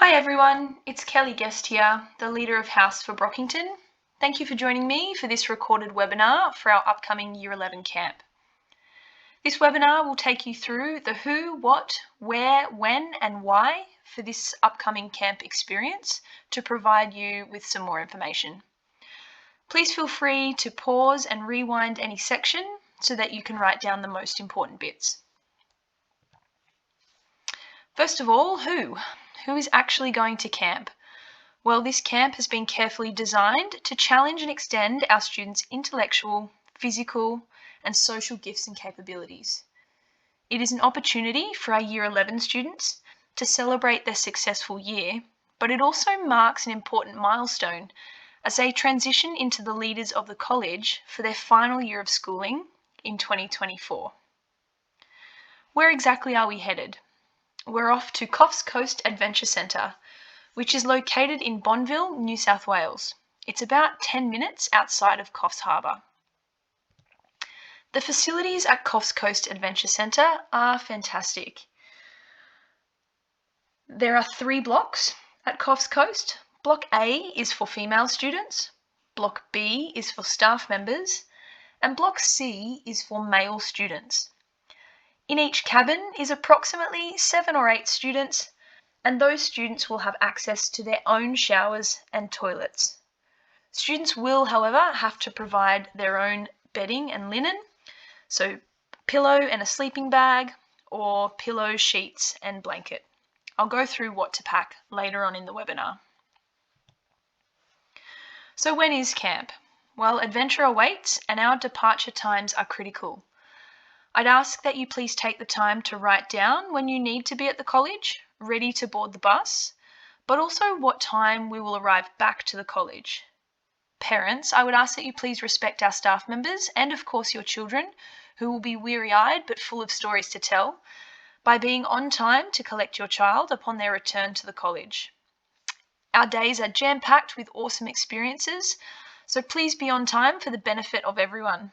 Hi everyone, it's Kelly Guest here, the leader of House for Brockington. Thank you for joining me for this recorded webinar for our upcoming Year 11 camp. This webinar will take you through the who, what, where, when and why for this upcoming camp experience to provide you with some more information. Please feel free to pause and rewind any section so that you can write down the most important bits. First of all, who? Who is actually going to camp? Well, this camp has been carefully designed to challenge and extend our students' intellectual, physical, and social gifts and capabilities. It is an opportunity for our Year 11 students to celebrate their successful year, but it also marks an important milestone as they transition into the leaders of the college for their final year of schooling in 2024. Where exactly are we headed? We're off to Coffs Coast Adventure Centre, which is located in Bonville, New South Wales. It's about 10 minutes outside of Coffs Harbour. The facilities at Coffs Coast Adventure Centre are fantastic. There are 3 blocks at Coffs Coast. Block A is for female students, Block B is for staff members, and Block C is for male students. In each cabin is approximately 7 or 8 students, and those students will have access to their own showers and toilets. Students will, however, have to provide their own bedding and linen, so pillow and a sleeping bag, or pillow, sheets and blanket. I'll go through what to pack later on in the webinar. So when is camp? Well, adventure awaits and our departure times are critical. I'd ask that you please take the time to write down when you need to be at the college, ready to board the bus, but also what time we will arrive back to the college. Parents, I would ask that you please respect our staff members and of course your children, who will be weary-eyed but full of stories to tell, by being on time to collect your child upon their return to the college. Our days are jam-packed with awesome experiences, so please be on time for the benefit of everyone.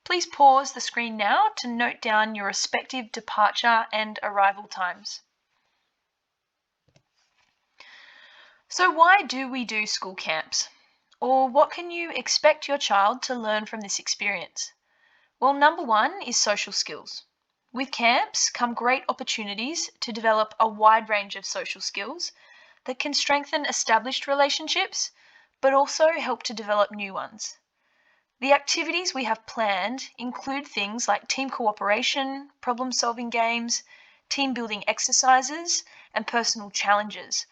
Please pause the screen now to note down your respective departure and arrival times. So why do we do school camps? Or what can you expect your child to learn from this experience? Well, number 1 is social skills. With camps come great opportunities to develop a wide range of social skills that can strengthen established relationships, but also help to develop new ones. The activities we have planned include things like team cooperation, problem-solving games, team-building exercises, and personal challenges.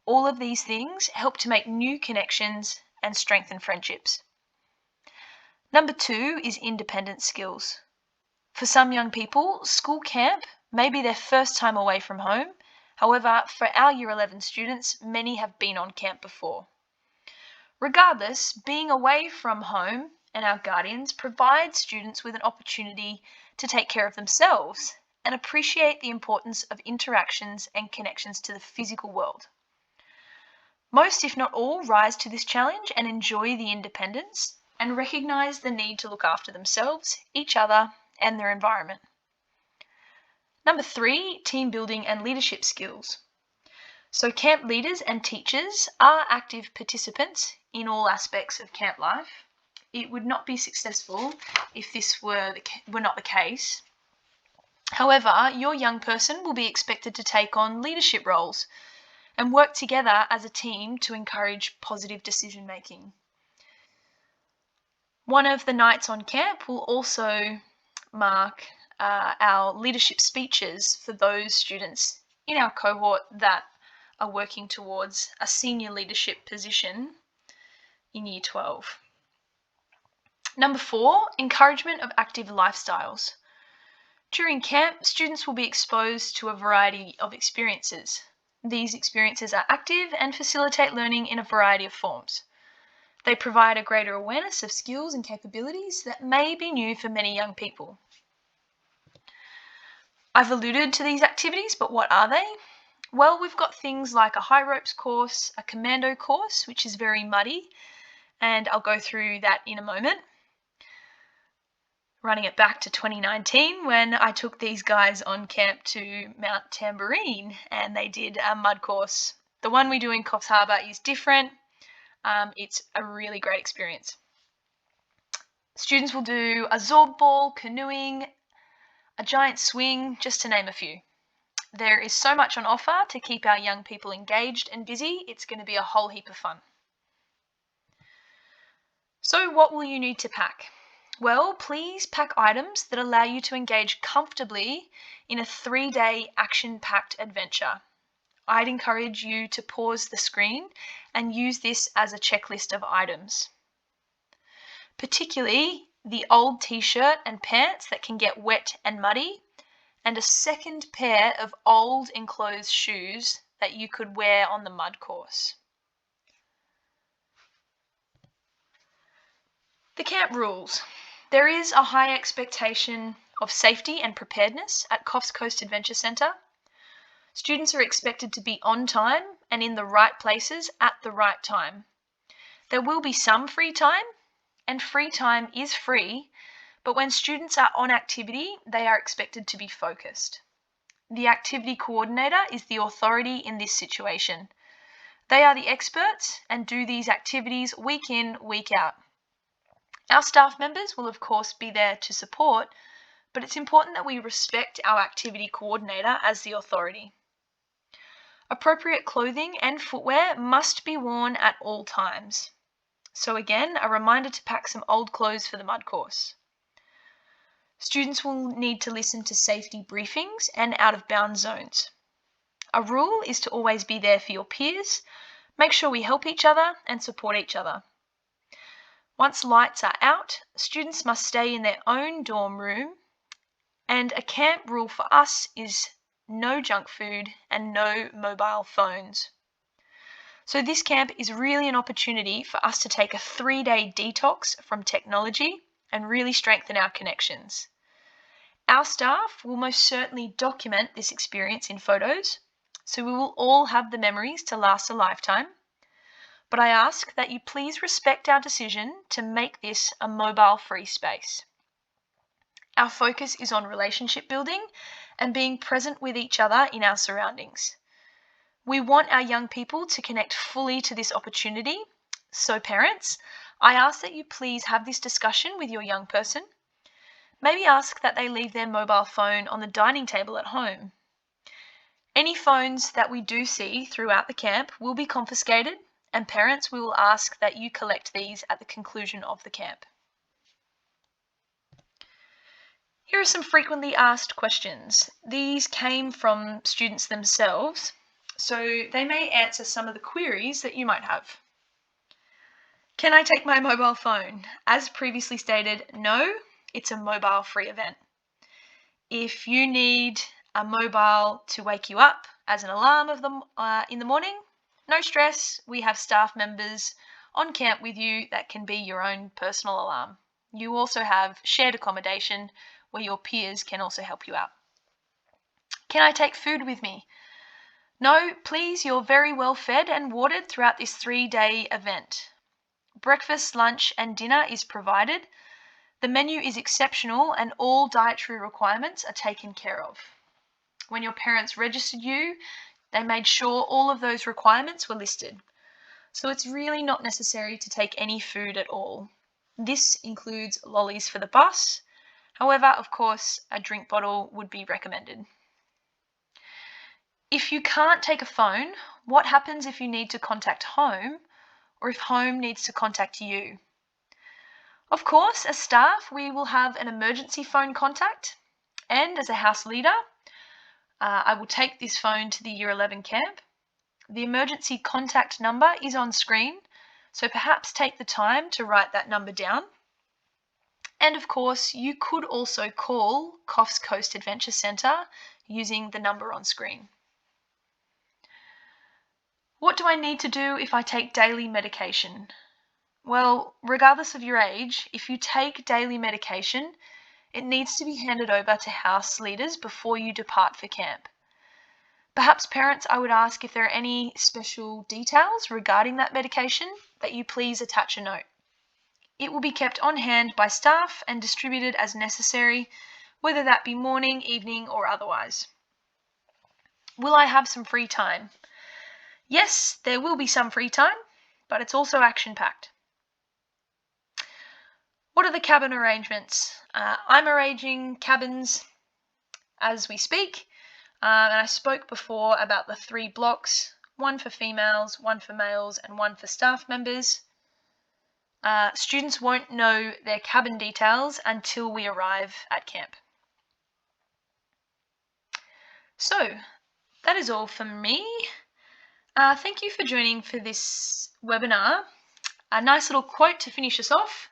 All of these things help to make new connections and strengthen friendships. Number 2 is independent skills. For some young people, school camp may be their first time away from home. However, for our Year 11 students, many have been on camp before. Regardless, being away from home and our guardians provide students with an opportunity to take care of themselves and appreciate the importance of interactions and connections to the physical world. Most, if not all, rise to this challenge and enjoy the independence and recognise the need to look after themselves, each other, and their environment. Number 3, team building and leadership skills. So camp leaders and teachers are active participants in all aspects of camp life. It would not be successful if this were not the case. However, your young person will be expected to take on leadership roles and work together as a team to encourage positive decision making. One of the nights on camp will also mark our leadership speeches for those students in our cohort that are working towards a senior leadership position in Year 12. Number 4, encouragement of active lifestyles. During camp, students will be exposed to a variety of experiences. These experiences are active and facilitate learning in a variety of forms. They provide a greater awareness of skills and capabilities that may be new for many young people. I've alluded to these activities, but what are they? Well, we've got things like a high ropes course, a commando course, which is very muddy, and I'll go through that in a moment. running it back to 2019 when I took these guys on camp to Mount Tamborine and they did a mud course. The one we do in Coffs Harbour is different. It's a really great experience. Students will do a zorb ball, canoeing, a giant swing, just to name a few. There is so much on offer to keep our young people engaged and busy. It's going to be a whole heap of fun. So what will you need to pack? Well, please pack items that allow you to engage comfortably in a 3-day action-packed adventure. I'd encourage you to pause the screen and use this as a checklist of items. Particularly the old t-shirt and pants that can get wet and muddy, and a second pair of old enclosed shoes that you could wear on the mud course. The camp rules. There is a high expectation of safety and preparedness at Coffs Coast Adventure Centre. Students are expected to be on time and in the right places at the right time. There will be some free time, and free time is free, but when students are on activity, they are expected to be focused. The activity coordinator is the authority in this situation. They are the experts and do these activities week in, week out. Our staff members will of course be there to support, but it's important that we respect our activity coordinator as the authority. Appropriate clothing and footwear must be worn at all times. So again, a reminder to pack some old clothes for the mud course. Students will need to listen to safety briefings and out of bounds zones. A rule is to always be there for your peers. Make sure we help each other and support each other. Once lights are out, students must stay in their own dorm room, and a camp rule for us is no junk food and no mobile phones. So this camp is really an opportunity for us to take a 3-day detox from technology and really strengthen our connections. Our staff will most certainly document this experience in photos, so we will all have the memories to last a lifetime. But I ask that you please respect our decision to make this a mobile-free space. Our focus is on relationship building and being present with each other in our surroundings. We want our young people to connect fully to this opportunity. So parents, I ask that you please have this discussion with your young person. Maybe ask that they leave their mobile phone on the dining table at home. Any phones that we do see throughout the camp will be confiscated, and parents, we will ask that you collect these at the conclusion of the camp. Here are some frequently asked questions. These came from students themselves, so they may answer some of the queries that you might have. Can I take my mobile phone? As previously stated, no, it's a mobile-free event. If you need a mobile to wake you up as an alarm in the morning, no stress, we have staff members on camp with you that can be your own personal alarm. You also have shared accommodation where your peers can also help you out. Can I take food with me? No, please, you're very well fed and watered throughout this 3-day event. Breakfast, lunch and dinner is provided. The menu is exceptional and all dietary requirements are taken care of. When your parents registered you, they made sure all of those requirements were listed. So it's really not necessary to take any food at all. This includes lollies for the bus. However, of course, a drink bottle would be recommended. If you can't take a phone, what happens if you need to contact home or if home needs to contact you? Of course, as staff, we will have an emergency phone contact, and as a house leader, I will take this phone to the Year 11 camp. The emergency contact number is on screen, so perhaps take the time to write that number down. And of course, you could also call Coffs Coast Adventure Centre using the number on screen. What do I need to do if I take daily medication? Well, regardless of your age, if you take daily medication, it needs to be handed over to house leaders before you depart for camp. Perhaps parents, I would ask if there are any special details regarding that medication that you please attach a note. It will be kept on hand by staff and distributed as necessary, whether that be morning, evening, or otherwise. Will I have some free time? Yes, there will be some free time, but it's also action-packed. What are the cabin arrangements? I'm arranging cabins as we speak, and I spoke before about the 3 blocks, one for females, one for males, and one for staff members. Students won't know their cabin details until we arrive at camp. So, that is all from me. Thank you for joining for this webinar. A nice little quote to finish us off.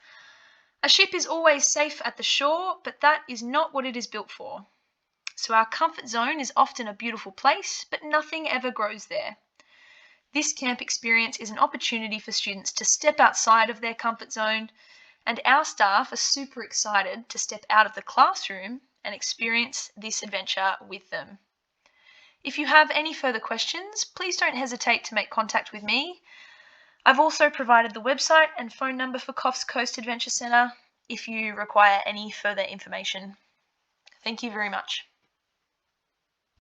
A ship is always safe at the shore, but that is not what it is built for. So our comfort zone is often a beautiful place, but nothing ever grows there. This camp experience is an opportunity for students to step outside of their comfort zone, and our staff are super excited to step out of the classroom and experience this adventure with them. If you have any further questions, please don't hesitate to make contact with me. I've also provided the website and phone number for Coffs Coast Adventure Centre if you require any further information. Thank you very much.